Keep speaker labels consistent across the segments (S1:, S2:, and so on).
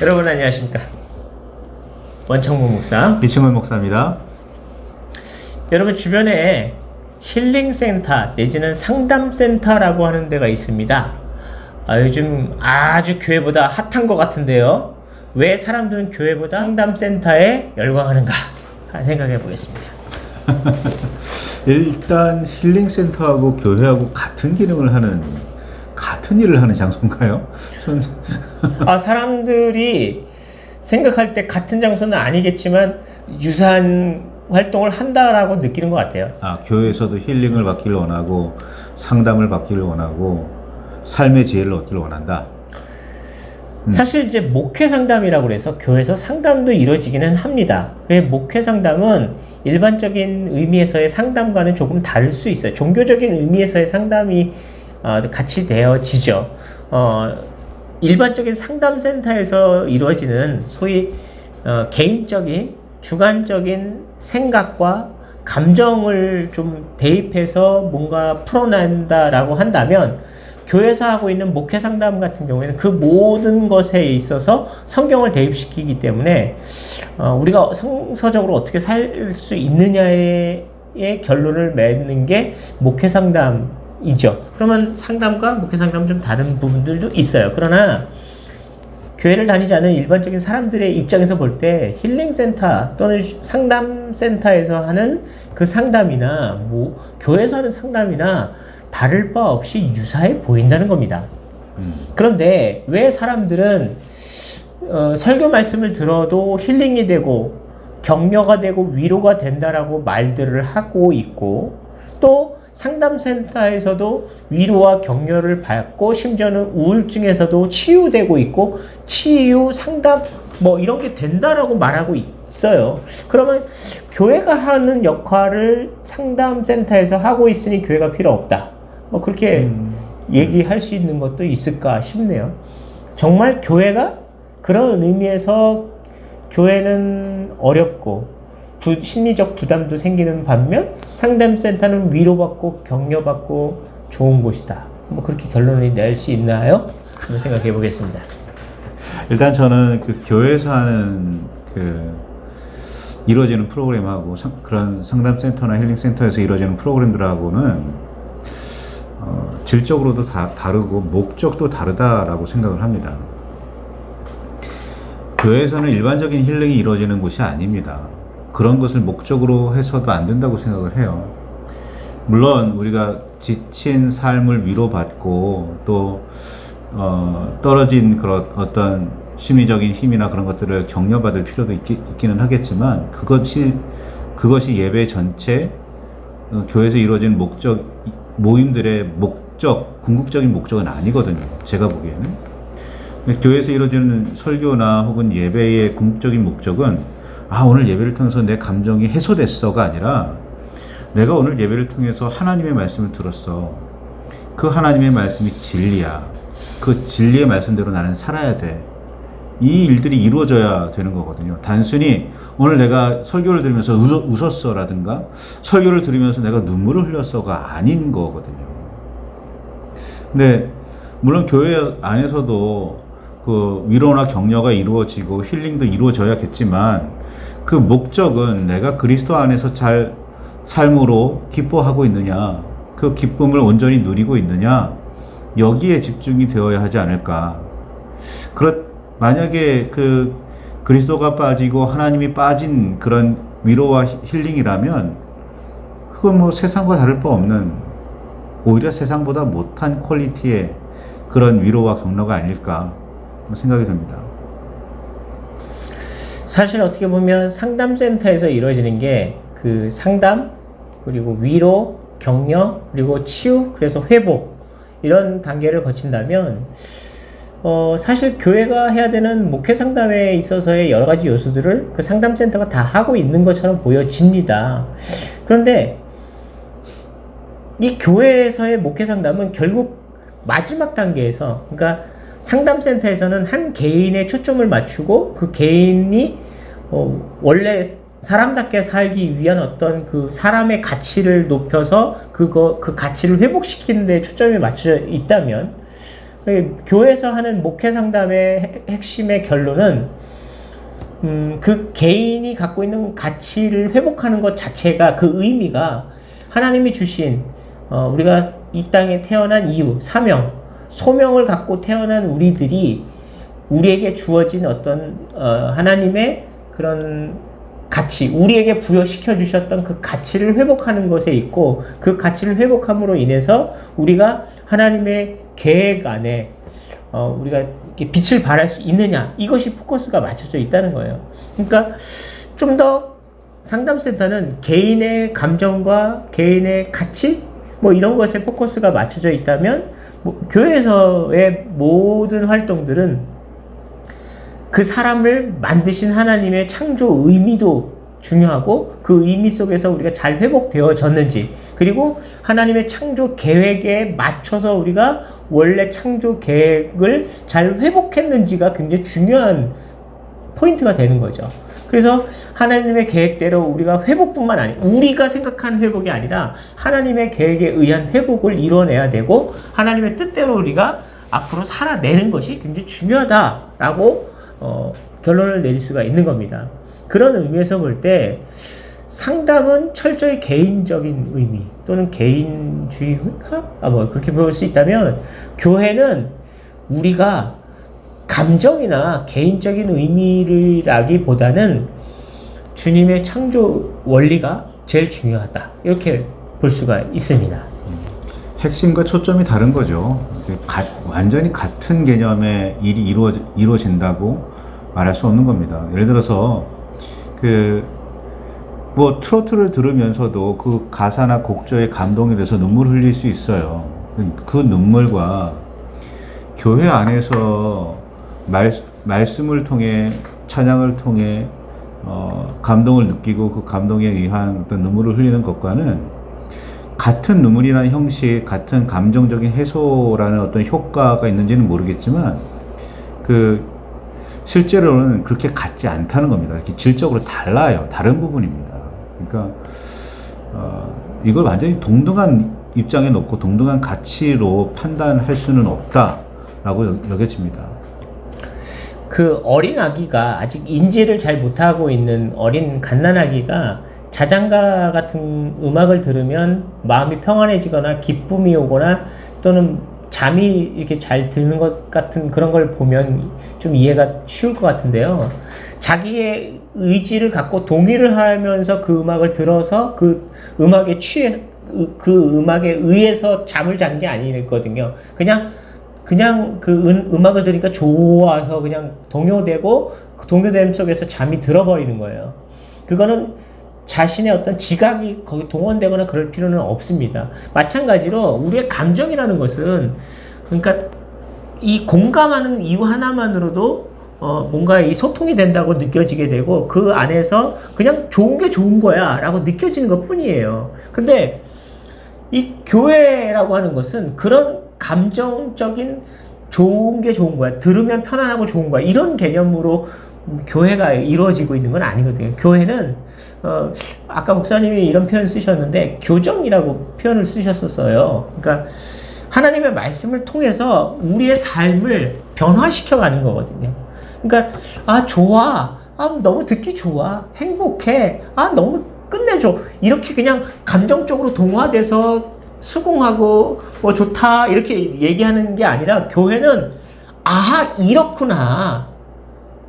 S1: 여러분 안녕하십니까? 원창모 목사.
S2: 이충원 목사입니다.
S1: 여러분 주변에 힐링센터 내지는 상담센터라고 하는 데가 있습니다. 요즘 아주 교회보다 핫한 것 같은데요. 왜 사람들은 교회보다 상담센터에 열광하는가 생각해 보겠습니다.
S2: 일단 힐링센터하고 교회하고 같은 기능을 하는, 같은 일을 하는 장소인가요?
S1: 사람들이 생각할 때 같은 장소는 아니겠지만 유사한 활동을 한다라고 느끼는 것 같아요.
S2: 교회에서도 힐링을 받기를 원하고 상담을 받기를 원하고 삶의 지혜를 얻기를 원한다.
S1: 사실 이제 목회 상담이라고 그래서 교회에서 상담도 이루어지기는 합니다. 목회 상담은 일반적인 의미에서의 상담과는 조금 다를 수 있어요. 종교적인 의미에서의 상담이 같이 되어지죠. 일반적인 상담센터에서 이루어지는 소위 개인적인 주관적인 생각과 감정을 좀 대입해서 뭔가 풀어낸다라고 한다면, 교회에서 하고 있는 목회 상담 같은 경우에는 그 모든 것에 있어서 성경을 대입시키기 때문에 우리가 성서적으로 어떻게 살 수 있느냐의 결론을 맺는 게 목회 상담이죠. 그러면 상담과 목회 상담은 좀 다른 부분들도 있어요. 그러나 교회를 다니지 않은 일반적인 사람들의 입장에서 볼 때 힐링센터 또는 상담센터에서 하는 그 상담이나 교회에서 하는 상담이나 다를 바 없이 유사해 보인다는 겁니다. 그런데 왜 사람들은 설교 말씀을 들어도 힐링이 되고 격려가 되고 위로가 된다라고 말들을 하고 있고, 또 상담센터에서도 위로와 격려를 받고 심지어는 우울증에서도 치유되고 있고 치유, 상담 이런 게 된다라고 말하고 있어요. 그러면 교회가 하는 역할을 상담센터에서 하고 있으니 교회가 필요 없다, 그렇게 얘기할 수 있는 것도 있을까 싶네요. 정말 교회가 그런 의미에서 교회는 어렵고 심리적 부담도 생기는 반면 상담센터는 위로받고 격려받고 좋은 곳이다, 그렇게 결론을 낼 수 있나요? 한번 생각해 보겠습니다.
S2: 일단 저는 그 교회에서 하는 이루어지는 프로그램하고 그런 상담센터나 힐링센터에서 이루어지는 프로그램들하고는 질적으로도 다르고 목적도 다르다라고 생각을 합니다. 교회에서는 일반적인 힐링이 이루어지는 곳이 아닙니다. 그런 것을 목적으로 해서도 안 된다고 생각을 해요. 물론 우리가 지친 삶을 위로받고 또 떨어진 그런 어떤 심리적인 힘이나 그런 것들을 격려받을 필요도 있기는 하겠지만, 그것이 예배 전체 교회에서 이루어진 모임들의 궁극적인 목적은 아니거든요. 제가 보기에는. 교회에서 이루어지는 설교나 혹은 예배의 궁극적인 목적은 오늘 예배를 통해서 내 감정이 해소됐어가 아니라, 내가 오늘 예배를 통해서 하나님의 말씀을 들었어. 그 하나님의 말씀이 진리야. 그 진리의 말씀대로 나는 살아야 돼. 이 일들이 이루어져야 되는 거거든요. 단순히 오늘 내가 설교를 들으면서 웃었어라든가 설교를 들으면서 내가 눈물을 흘렸어가 아닌 거거든요. 근데 물론 교회 안에서도 그 위로나 격려가 이루어지고 힐링도 이루어져야겠지만, 그 목적은 내가 그리스도 안에서 잘 삶으로 기뻐하고 있느냐, 그 기쁨을 온전히 누리고 있느냐, 여기에 집중이 되어야 하지 않을까. 만약에 그리스도가 빠지고 하나님이 빠진 그런 위로와 힐링이라면, 그건 세상과 다를 바 없는, 오히려 세상보다 못한 퀄리티의 그런 위로와 격려가 아닐까 생각이 듭니다.
S1: 사실 어떻게 보면 상담센터에서 이루어지는 게 그 상담, 그리고 위로, 격려, 그리고 치유, 그래서 회복, 이런 단계를 거친다면 사실 교회가 해야 되는 목회 상담에 있어서의 여러 가지 요소들을 그 상담센터가 다 하고 있는 것처럼 보여집니다. 그런데 이 교회에서의 목회 상담은 결국 마지막 단계에서, 그러니까 상담센터에서는 한 개인에 초점을 맞추고 그 개인이 원래 사람답게 살기 위한 어떤 그 사람의 가치를 높여서 그 가치를 회복시키는 데 초점이 맞춰져 있다면, 교회에서 하는 목회 상담의 핵심의 결론은 그 개인이 갖고 있는 가치를 회복하는 것 자체가 그 의미가 하나님이 주신 우리가 이 땅에 태어난 이유, 사명, 소명을 갖고 태어난 우리들이 우리에게 주어진 어떤 하나님의 그런 가치, 우리에게 부여시켜 주셨던 그 가치를 회복하는 것에 있고 그 가치를 회복함으로 인해서 우리가 하나님의 계획 안에 우리가 이렇게 빛을 발할 수 있느냐, 이것이 포커스가 맞춰져 있다는 거예요. 그러니까 좀 더 상담센터는 개인의 감정과 개인의 가치 뭐 이런 것에 포커스가 맞춰져 있다면 교회에서의 모든 활동들은 그 사람을 만드신 하나님의 창조 의미도 중요하고 그 의미 속에서 우리가 잘 회복되어졌는지, 그리고 하나님의 창조 계획에 맞춰서 우리가 원래 창조 계획을 잘 회복했는지가 굉장히 중요한 포인트가 되는 거죠. 그래서 하나님의 계획대로 우리가 회복뿐만 아니라 우리가 생각한 회복이 아니라 하나님의 계획에 의한 회복을 이뤄내야 되고 하나님의 뜻대로 우리가 앞으로 살아내는 것이 굉장히 중요하다라고 결론을 내릴 수가 있는 겁니다. 그런 의미에서 볼 때 상담은 철저히 개인적인 의미 또는 개인주의 뭐 그렇게 볼 수 있다면, 교회는 우리가 감정이나 개인적인 의미라기보다는 주님의 창조 원리가 제일 중요하다, 이렇게 볼 수가 있습니다.
S2: 핵심과 초점이 다른 거죠. 완전히 같은 개념의 일이 이루어진다고 말할 수 없는 겁니다. 예를 들어서 뭐 트로트를 들으면서도 그 가사나 곡조에 감동이 돼서 눈물을 흘릴 수 있어요. 그 눈물과 교회 안에서 말씀을 통해, 찬양을 통해 감동을 느끼고 그 감동에 의한 어떤 눈물을 흘리는 것과는 같은 눈물이라는 형식, 같은 감정적인 해소라는 어떤 효과가 있는지는 모르겠지만 실제로는 그렇게 같지 않다는 겁니다. 질적으로 달라요. 다른 부분입니다. 그러니까 이걸 완전히 동등한 입장에 놓고 동등한 가치로 판단할 수는 없다라고 여겨집니다.
S1: 그 어린 아기가, 아직 인지를 잘 못하고 있는 어린 갓난아기가 자장가 같은 음악을 들으면 마음이 평안해지거나 기쁨이 오거나 또는 잠이 이렇게 잘 드는 것 같은 그런 걸 보면 좀 이해가 쉬울 것 같은데요. 자기의 의지를 갖고 동의를 하면서 그 음악을 들어서 그 음악에 그 음악에 의해서 잠을 잔 게 아니거든요. 그냥 그 음악을 들으니까 좋아서 그냥 동요되고 그 동요됨 속에서 잠이 들어버리는 거예요. 그거는 자신의 어떤 지각이 거기 동원되거나 그럴 필요는 없습니다. 마찬가지로 우리의 감정이라는 것은, 그러니까 이 공감하는 이유 하나만으로도 뭔가 이 소통이 된다고 느껴지게 되고 그 안에서 그냥 좋은 게 좋은 거야 라고 느껴지는 것 뿐이에요. 근데 이 교회라고 하는 것은 그런 감정적인 좋은 게 좋은 거야, 들으면 편안하고 좋은 거야, 이런 개념으로 교회가 이루어지고 있는 건 아니거든요. 교회는 아까 목사님이 이런 표현 쓰셨는데 교정이라고 표현을 쓰셨었어요. 그러니까 하나님의 말씀을 통해서 우리의 삶을 변화시켜가는 거거든요. 그러니까 좋아, 너무 듣기 좋아, 행복해, 너무 끝내줘, 이렇게 그냥 감정적으로 동화돼서 수긍하고 뭐 좋다 이렇게 얘기하는 게 아니라, 교회는 이렇구나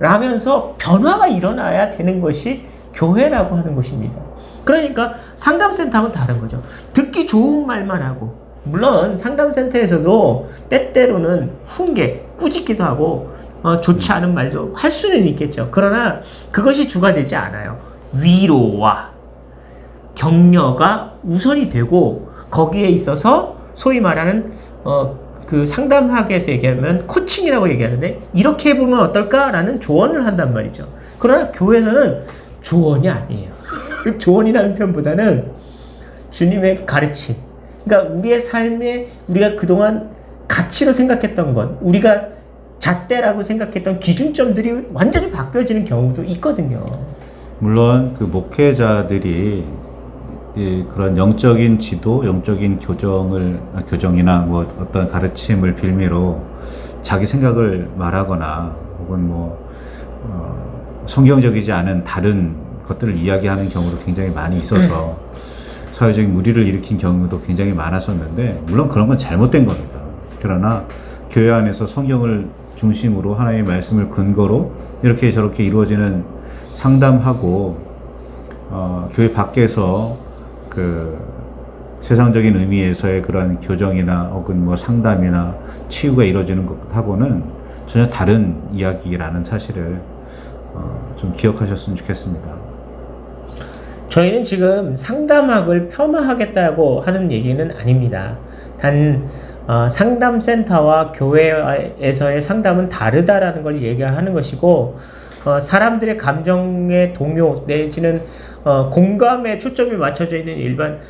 S1: 라면서 변화가 일어나야 되는 것이 교회라고 하는 것입니다. 그러니까 상담센터하고는 다른 거죠. 듣기 좋은 말만 하고, 물론 상담센터에서도 때때로는 훈계, 꾸짖기도 하고 좋지 않은 말도 할 수는 있겠죠. 그러나 그것이 주가 되지 않아요. 위로와 격려가 우선이 되고, 거기에 있어서 소위 말하는 그 상담학에서 얘기하면 코칭이라고 얘기하는데, 이렇게 해보면 어떨까라는 조언을 한단 말이죠. 그러나 교회에서는 조언이 아니에요. 조언이라는 표현보다는 주님의 가르침, 그러니까 우리의 삶에 우리가 그동안 가치로 생각했던 것, 우리가 잣대라고 생각했던 기준점들이 완전히 바뀌어지는 경우도 있거든요.
S2: 물론 그 목회자들이 그런 영적인 지도, 영적인 교정이나 뭐 어떤 가르침을 빌미로 자기 생각을 말하거나 혹은 성경적이지 않은 다른 것들을 이야기하는 경우도 굉장히 많이 있어서 사회적인 무리를 일으킨 경우도 굉장히 많았었는데, 물론 그런 건 잘못된 겁니다. 그러나 교회 안에서 성경을 중심으로 하나님의 말씀을 근거로 이렇게 저렇게 이루어지는 상담하고 교회 밖에서 그 세상적인 의미에서의 그런 교정이나 혹은 뭐 상담이나 치유가 이루어지는 것하고는 전혀 다른 이야기라는 사실을 좀 기억하셨으면 좋겠습니다.
S1: 저희는 지금 상담학을 폄하하겠다고 하는 얘기는 아닙니다. 단 상담센터와 교회에서의 상담은 다르다라는 걸 얘기하는 것이고, 사람들의 감정의 동요 내지는 공감에 초점이 맞춰져 있는 일반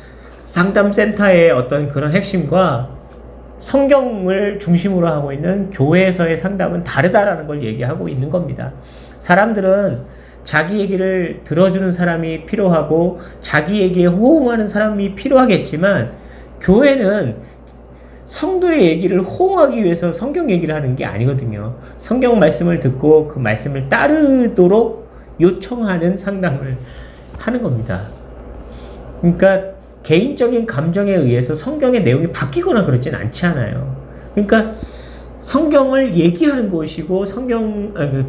S1: 상담센터의 어떤 그런 핵심과 성경을 중심으로 하고 있는 교회에서의 상담은 다르다라는 걸 얘기하고 있는 겁니다. 사람들은 자기 얘기를 들어주는 사람이 필요하고 자기 얘기에 호응하는 사람이 필요하겠지만, 교회는 성도의 얘기를 호응하기 위해서 성경 얘기를 하는 게 아니거든요. 성경 말씀을 듣고 그 말씀을 따르도록 요청하는 상담을 하는 겁니다. 그러니까 개인적인 감정에 의해서 성경의 내용이 바뀌거나 그러진 않지 않아요. 그러니까 성경을 얘기하는 것이고,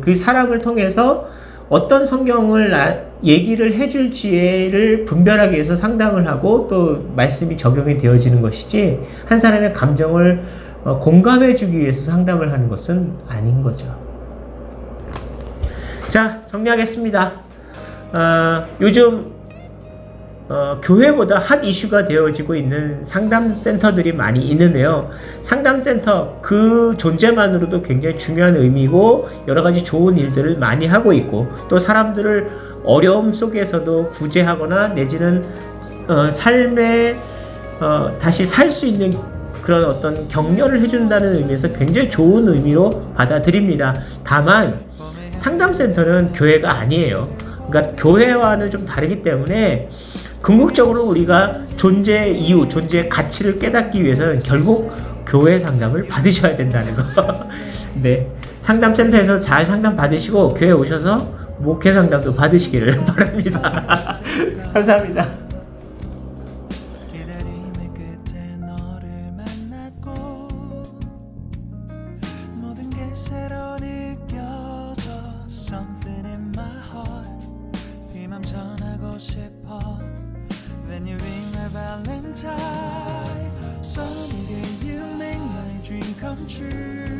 S1: 그 사람을 통해서 어떤 성경을 얘기를 해줄 지혜를 분별하기 위해서 상담을 하고 또 말씀이 적용이 되어지는 것이지, 한 사람의 감정을 공감해 주기 위해서 상담을 하는 것은 아닌 거죠. 자, 정리하겠습니다. 요즘 교회보다 핫 이슈가 되어지고 있는 상담센터들이 많이 있는데요. 상담센터 그 존재만으로도 굉장히 중요한 의미고 여러 가지 좋은 일들을 많이 하고 있고, 또 사람들을 어려움 속에서도 구제하거나 내지는 삶에 다시 살 수 있는 그런 어떤 격려를 해준다는 의미에서 굉장히 좋은 의미로 받아들입니다. 다만 상담센터는 교회가 아니에요. 그러니까 교회와는 좀 다르기 때문에 궁극적으로 우리가 존재 이유, 존재의 가치를 깨닫기 위해서는 결국 교회 상담을 받으셔야 된다는 거. 네, 상담센터에서 잘 상담 받으시고 교회 오셔서 목회 상담도 받으시기를 바랍니다. 감사합니다.
S3: When you ring my Valentine, someday you make my dream come true.